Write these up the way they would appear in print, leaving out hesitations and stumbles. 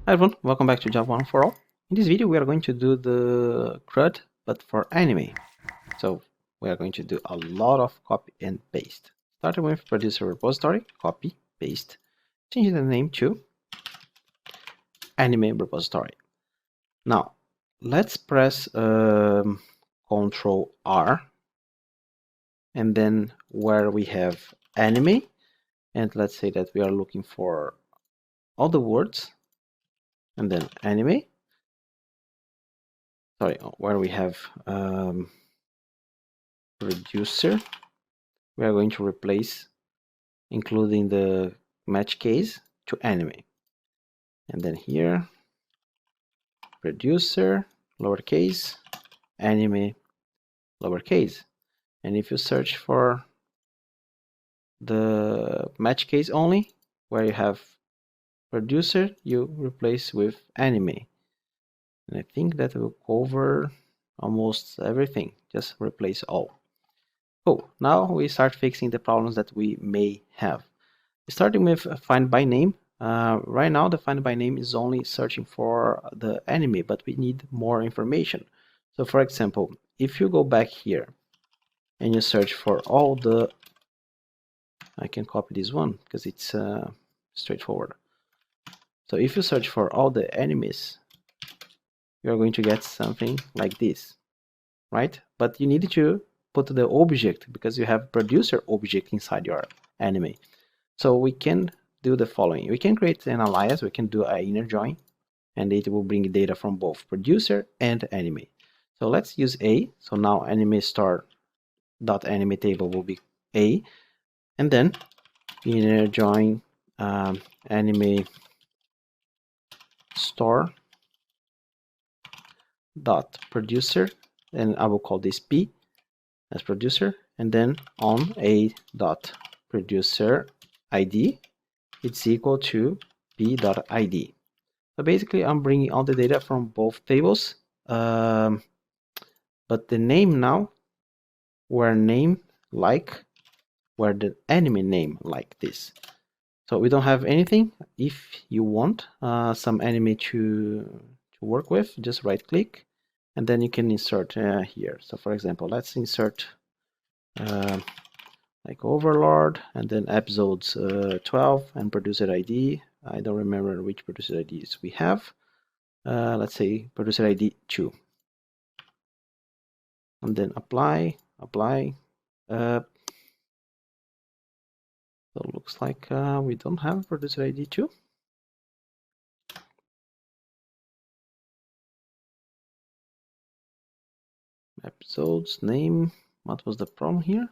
Hi everyone, welcome back to Java 1 for All. In this video we are going to do the Crud, but for anime. So we are going to do a lot of copy and paste. Starting with producer repository, copy, paste, changing the name to anime repository. Now let's press Ctrl R, and then where we have anime, and let's say that we are looking for all the words, and then anime. Sorry, where we have producer, we are going to replace including the match case to anime, and then here producer lowercase, anime lowercase. And if you search for the match case only, where you have producer, you replace with anime. And I think that will cover almost everything. Just replace all. Cool. Now we start fixing the problems that we may have. Starting with find by name. Right now the find by name is only searching for the anime, but we need more information. So for example, if you go back here and you search for all the, I can copy this one because it's straightforward. So if you search for all the animes, you're going to get something like this, right? But you need to put the object because you have producer object inside your anime. So we can do the following. We can create an alias, we can do an inner join, and it will bring data from both producer and anime. So let's use A. So now anime store dot anime table will be A, and then inner join anime store dot producer, and I will call this P as producer, and then on A dot producer ID, it's equal to P dot ID. So basically I'm bringing all the data from both tables, but the name now were name like where the anime name like this. So we don't have anything. If you want some anime to work with, just right click and then you can insert here. So for example, let's insert like Overlord, and then episodes 12 and producer ID. I don't remember which producer IDs we have. Let's say producer ID 2, and then apply. So it looks like we don't have producer ID 2. Episodes name, what was the problem here?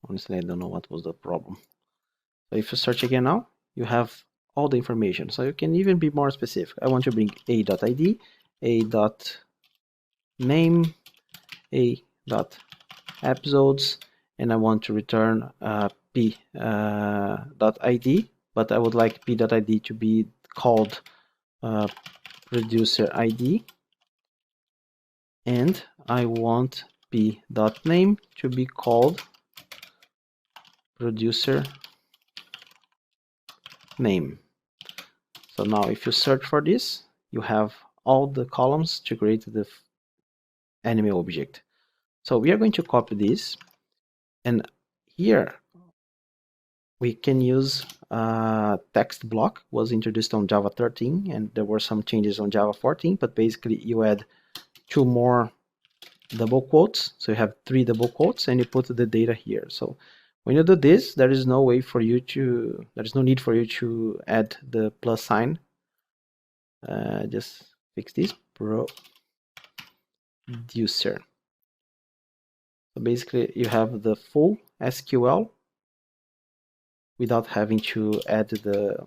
Honestly, I don't know what was the problem. So if you search again now, you have all the information. So you can even be more specific. I want to bring a.id, a.name, a.episodes, and I want to return p.id, but I would like p.id to be called producer ID, and I want p.name to be called producer name. So now if you search for this, you have all the columns to create the anime object. So we are going to copy this, and here we can use text block. Was introduced on Java 13, and there were some changes on Java 14, but basically you add 2 more double quotes. So you have 3 double quotes and you put the data here. So when you do this, there is no need for you to add the plus sign. Just fix this, producer. So basically you have the full SQL without having to add the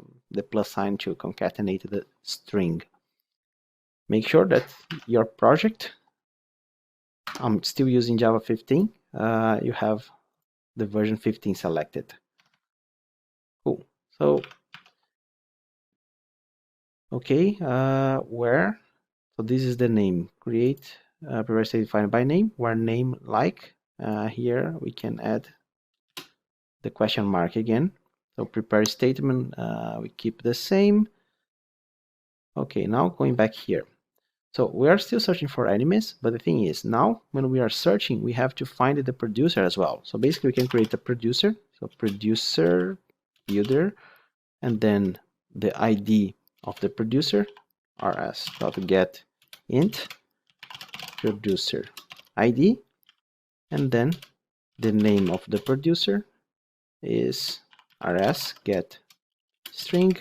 plus sign to concatenate the string. Make sure that your project, I'm still using Java 15, you have the version 15 selected. Cool. So okay, where, so this is the name, create previously defined by name, where name like, here we can add the question mark again, So prepare statement, we keep the same. Okay, now going back here. So we are still searching for enemies, but the thing is, now when we are searching, we have to find the producer as well. So basically we can create a producer. So producer builder, and then the ID of the producer, rs.get int producer ID, and then the name of the producer is rs get string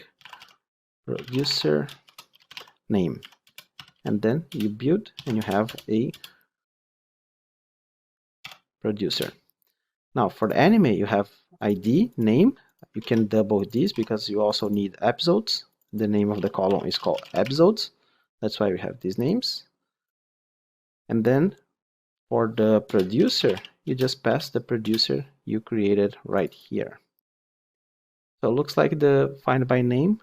producer name, and then you build and you have a producer. Now for the anime, you have ID name. You can double this because you also need episodes. The name of the column is called episodes. That's why we have these names. And then for the producer, you just pass the producer you created right here. So it looks like the find by name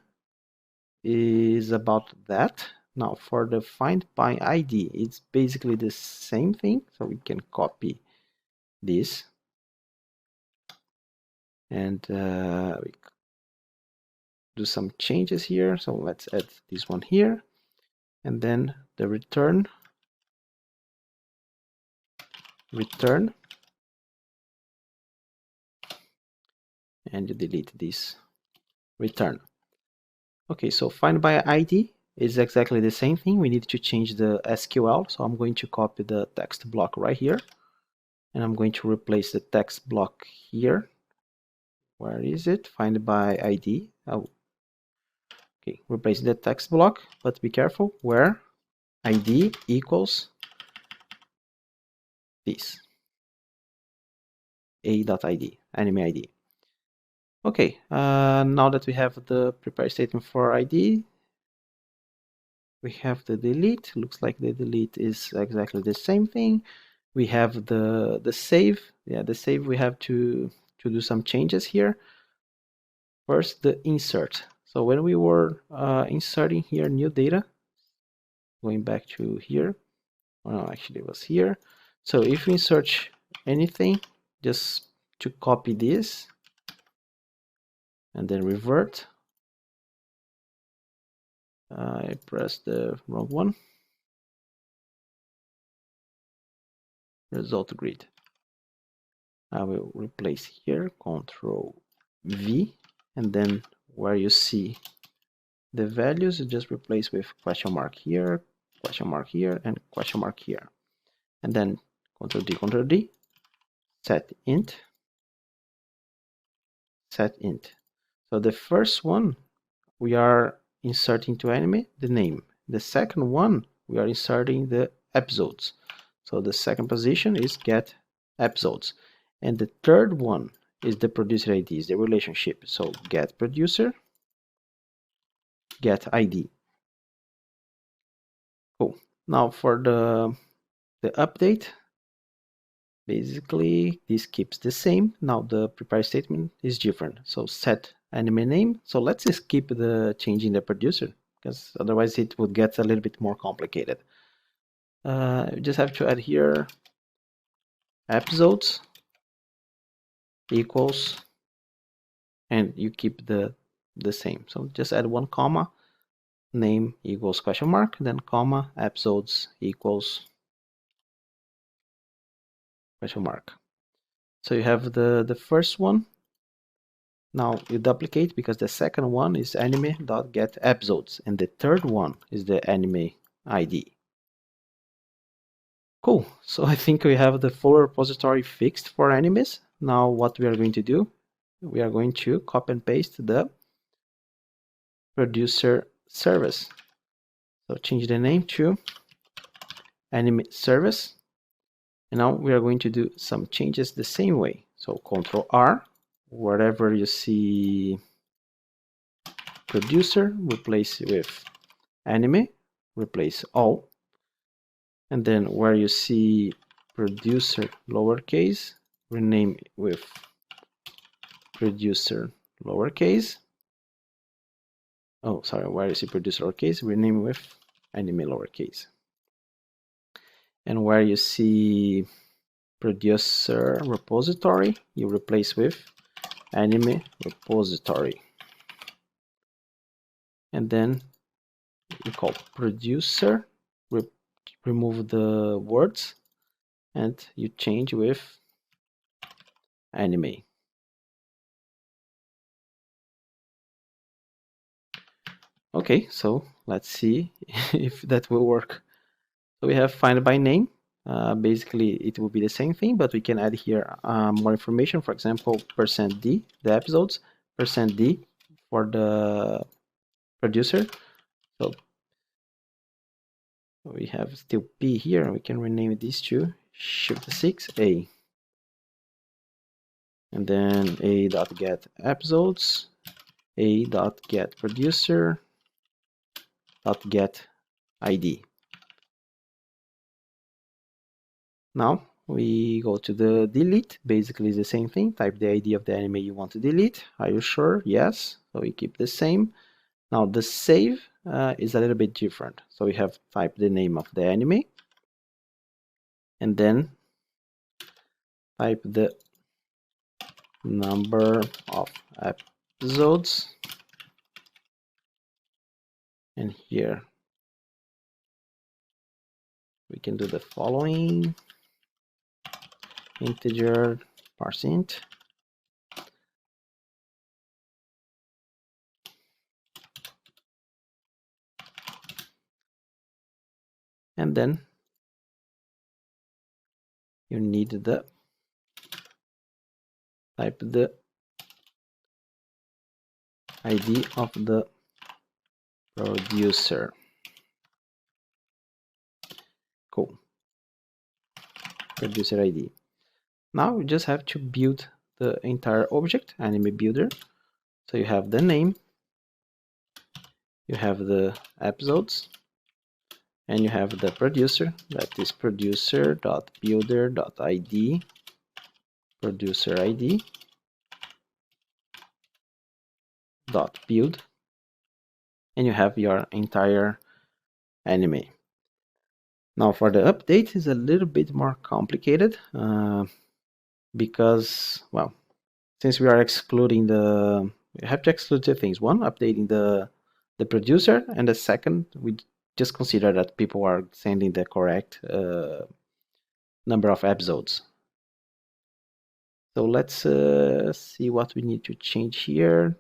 is about that. Now for the find by ID, it's basically the same thing. So we can copy this and we do some changes here. So let's add this one here, and then the return, and you delete this return. Okay, so find by ID is exactly the same thing. We need to change the SQL. So I'm going to copy the text block right here, and I'm going to replace the text block here. Where is it? Find by ID. Oh, okay, replace the text block, but be careful where ID equals this a.id, anime ID. Okay, now that we have the prepare statement for ID, we have the delete. Looks like the delete is exactly the same thing. We have the save. Yeah, the save, we have to do some changes here. First, the insert. So when we were inserting here new data, going back to here, well, actually it was here. So if we insert anything, just to copy this and then revert. I pressed the wrong one. Result grid. I will replace here, Control V, and then where you see the values, you just replace with question mark here, and question mark here. And then Control D, set int. So the first one, we are inserting to anime the name. The second one, we are inserting the episodes. So the second position is get episodes. And the third one is the producer ID, is the relationship. So get producer, get ID. Cool. Now for the update, basically this keeps the same. Now the prepare statement is different. So set anime name. So let's skip the changing the producer, because otherwise it would get a little bit more complicated. You just have to add here episodes equals, and you keep the same. So just add one comma, name equals question mark, then comma, episodes equals question mark. So you have the first one. Now you duplicate because the second one is anime.getEpisodes and the third one is the anime ID. Cool. So I think we have the full repository fixed for animes. Now what we are going to do, we are going to copy and paste the producer service. So change the name to anime service. And now we are going to do some changes the same way. So Control R, wherever you see producer, replace with anime, replace all. And then where you see producer lowercase, rename with producer lowercase. Oh, sorry, where you see producer lowercase, rename with anime lowercase. And where you see producer repository, you replace with anime repository, and then we call producer, remove the words, and you change with anime. Okay, so let's see if that will work. So we have find by name. Basically, it will be the same thing, but we can add here more information. For example, %d, the episodes, %d for the producer. So we have still P here. We can rename this to Shift6A. And then a.get episodes, a.get producer, .get ID. Now we go to the delete. Basically, it's the same thing. Type the ID of the anime you want to delete. Are you sure? Yes. So we keep the same. Now the save is a little bit different. So we have type the name of the anime, and then type the number of episodes, and here we can do the following: integer %, and then you need the type the ID of the producer. Cool. Producer ID. Now we just have to build the entire object, anime builder. So you have the name, you have the episodes, and you have the producer, that is producer.builder.id, producer ID dot build, and you have your entire anime. Now for the update is a little bit more complicated because, well, since we are excluding we have to exclude two things. One, updating the producer, and the second, we just consider that people are sending the correct number of episodes. So let's see what we need to change here.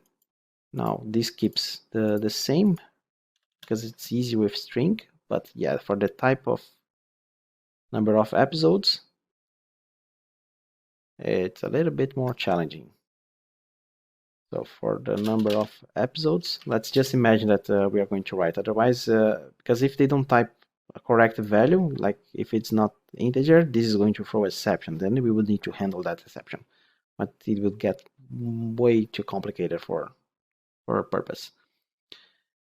Now this keeps the same because it's easy with string, but yeah, for the type of number of episodes, it's a little bit more challenging. So for the number of episodes, let's just imagine that we are going to write. Otherwise, because if they don't type a correct value, like if it's not integer, this is going to throw exception. Then we would need to handle that exception, but it would get way too complicated for our purpose.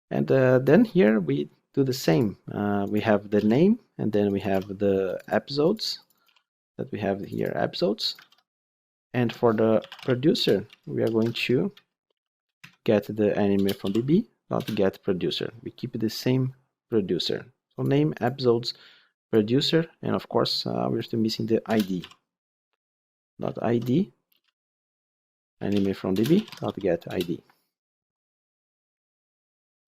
And then here we do the same. We have the name, and then we have the episodes that we have here, episodes. And for the producer, we are going to get the anime from DB, not get producer. We keep the same producer. So name, episodes, producer, and of course we're still missing the ID. Not ID, anime from DB, not get ID.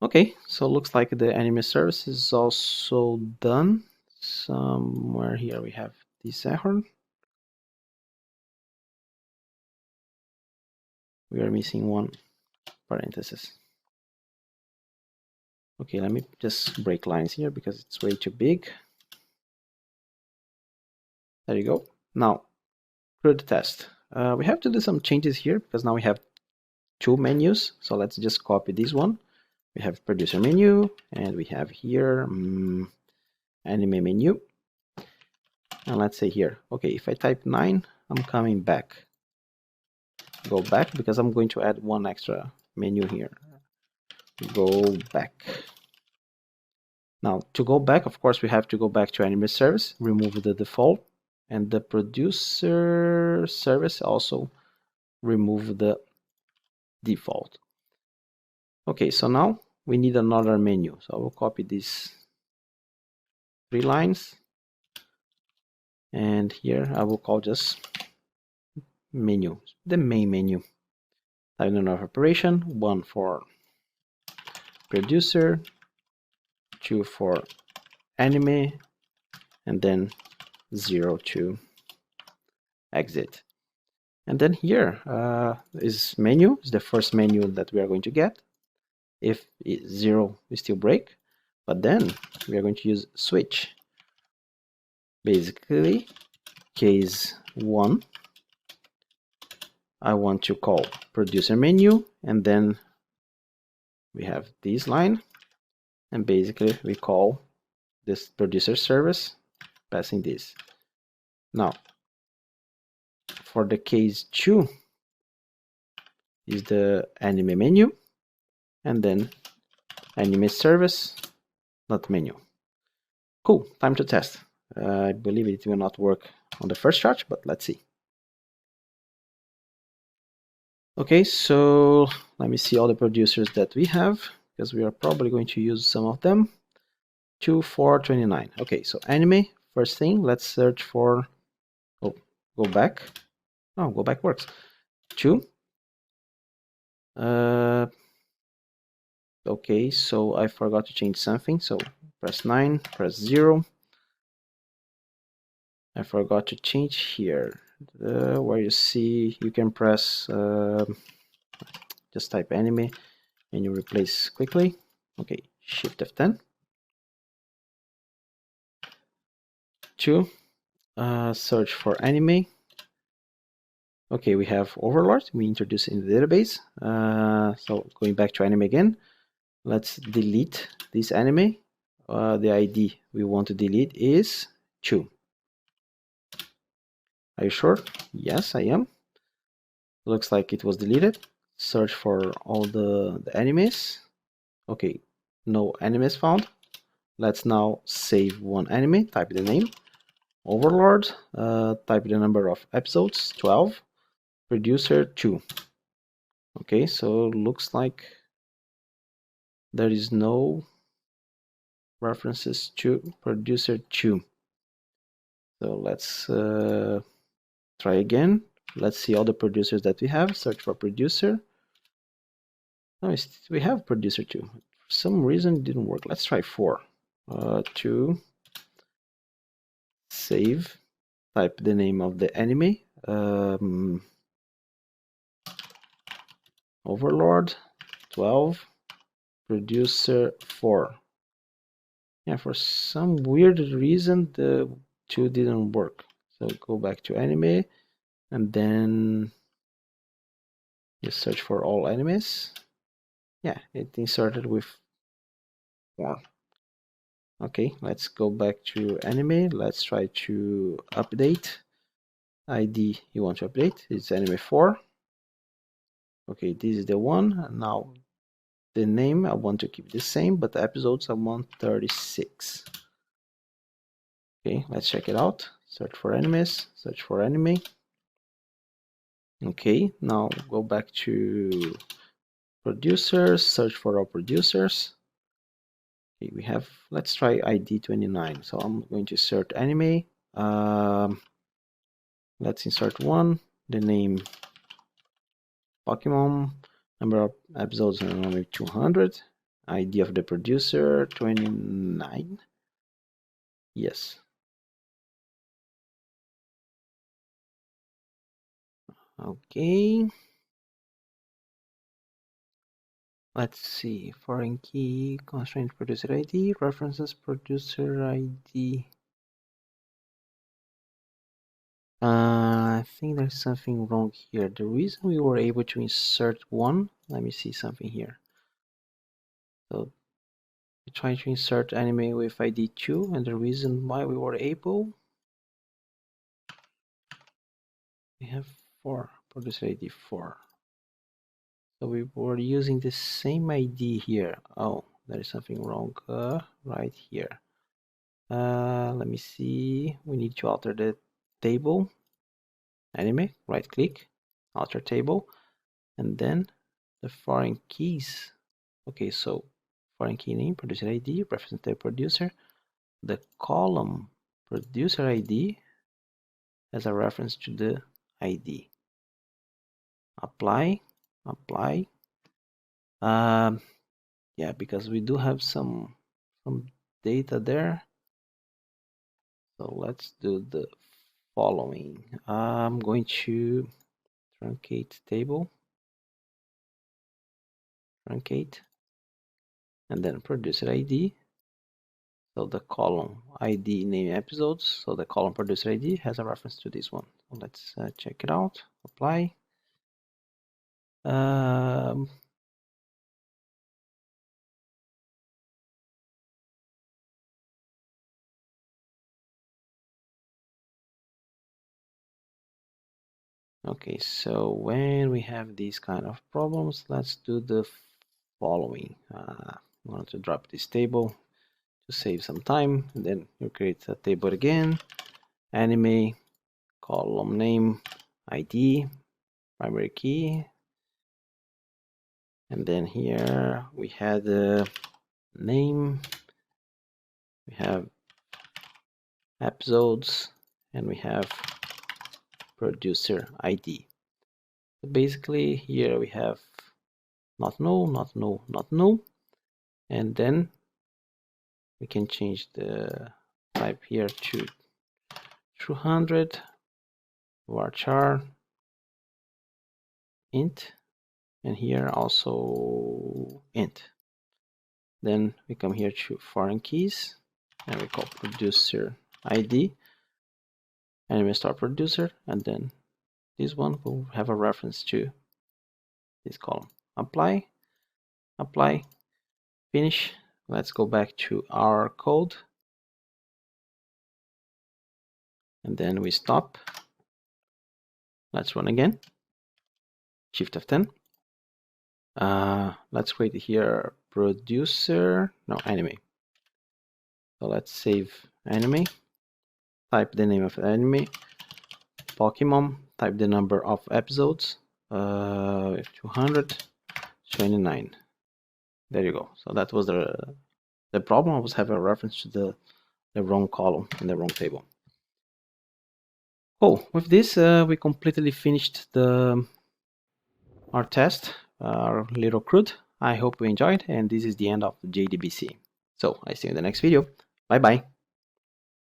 Okay, so looks like the anime service is also done. Somewhere here we have this error. We are missing one parenthesis. Okay, let me just break lines here because it's way too big. There you go. Now, Crud test. We have to do some changes here because now we have two menus. So let's just copy this one. We have producer menu, and we have here anime menu. And let's say here, okay, if I type 9, I'm coming back. Go back because I'm going to add one extra menu here. Go back. Now, to go back, of course, we have to go back to anime service, remove the default, and the producer service also remove the default. Okay, so now we need another menu. So I will copy these 3 lines, and here I will call just menu, the main menu. type the number of operation, 1 for producer, 2 for anime, and then 0 to exit. And then here is menu, is the first menu that we are going to get. If 0 we still break, but then we are going to use switch. Basically, case 1, I want to call producer menu, and then we have this line, and basically we call this producer service passing this. Now for the case 2 is the anime menu, and then anime service, not menu. Cool, time to test. I believe it will not work on the first charge, but let's see. Okay, so let me see all the producers that we have, because we are probably going to use some of them. 2, 4, 29. Okay, so anime, first thing, let's search for, oh, go back. Oh, go back works. 2. Okay, so I forgot to change something, so press 9, press 0. I forgot to change here, where you see you can press, just type anime and you replace quickly. Okay, Shift F10. 2, search for anime. Okay, we have Overlord, we introduced in the database. So going back to anime again, let's delete this anime. The ID we want to delete is 2. Are you sure? Yes, I am. Looks like it was deleted. Search for all the animes. Okay, no animes found. Let's now save one anime, type the name, Overlord, type the number of episodes, 12, producer 2. Okay, so looks like there is no references to producer 2. So let's try again. Let's see all the producers that we have. Search for producer. No, we have producer 2. For some reason it didn't work. Let's try 4. 2, save, type the name of the anime, Overlord, 12, producer 4. Yeah, for some weird reason the 2 didn't work. So go back to anime and then you search for all animes. Yeah, it inserted with 4. Okay, let's go back to anime. Let's try to update. ID you want to update, it's anime 4. Okay, this is the one. Now the name I want to keep the same, but the episodes I want 36. Okay, let's check it out. Search for animes, search for anime. Okay, now go back to producers, search for our producers. Okay, we have, let's try ID 29. So I'm going to insert anime. Let's insert one, the name Pokemon, number of episodes maybe 200, ID of the producer 29. Yes. Okay. Let's see. Foreign key, constraint producer ID, references producer ID. I think there's something wrong here. The reason we were able to insert one, let me see something here. So we try to insert anime with ID 2, and the reason why we were able, we have 4, producer ID 4. So we were using the same ID here. Oh, there is something wrong right here. Let me see. We need to alter the table. Anime, right click, alter table, and then the foreign keys. Okay, so foreign key name, producer ID, reference the producer. The column producer ID as a reference to the ID. Apply. apply. Yeah, because we do have some data there. So let's do the following. I'm going to truncate table, truncate, and then producer ID. So the column ID name episodes. So the column producer ID has a reference to this one. So let's check it out. Apply. Okay, so when we have these kind of problems, let's do the following. I want to drop this table to save some time, and then you create a table again, anime, column name, ID, primary key, and then here we had the name, we have episodes, and we have producer ID. So basically here we have not null, not null, not null, and then we can change the type here to 200 varchar int, and here also int. Then we come here to foreign keys, and we call producer ID, and we start producer, and then this one will have a reference to this column. Apply, apply, finish. Let's go back to our code, and then we stop. Let's run again. Shift F10. Let's create here producer, no, anime. So let's save anime, type the name of anime, Pokemon, type the number of episodes, 229. There you go. So that was the problem. I was having a reference to the wrong column in the wrong table. Oh, with this we completely finished our test, our little Crud. I hope you enjoyed, and this is the end of the JDBC. So I see you in the next video. Bye bye.